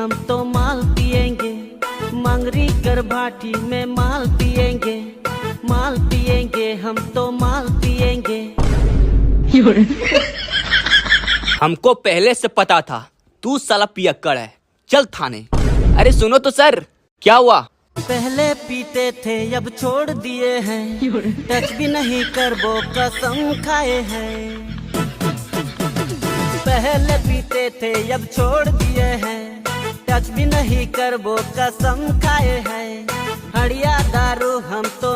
हम तो माल पिएंगे, मंगरी कर भाटी में माल पिएंगे, माल पिएंगे हम तो माल पिएंगे। हमको पहले से पता था तू साला पियक्कड़ है, चल थाने। अरे सुनो तो सर, क्या हुआ? पहले पीते थे अब छोड़ दिए हैं, टच भी नहीं करबो कसम खाए हैं। पहले पीते थे अब छोड़ दिए हैं, टच भी नहीं करबो कसम खाए हैं। हड़िया दारू हम तो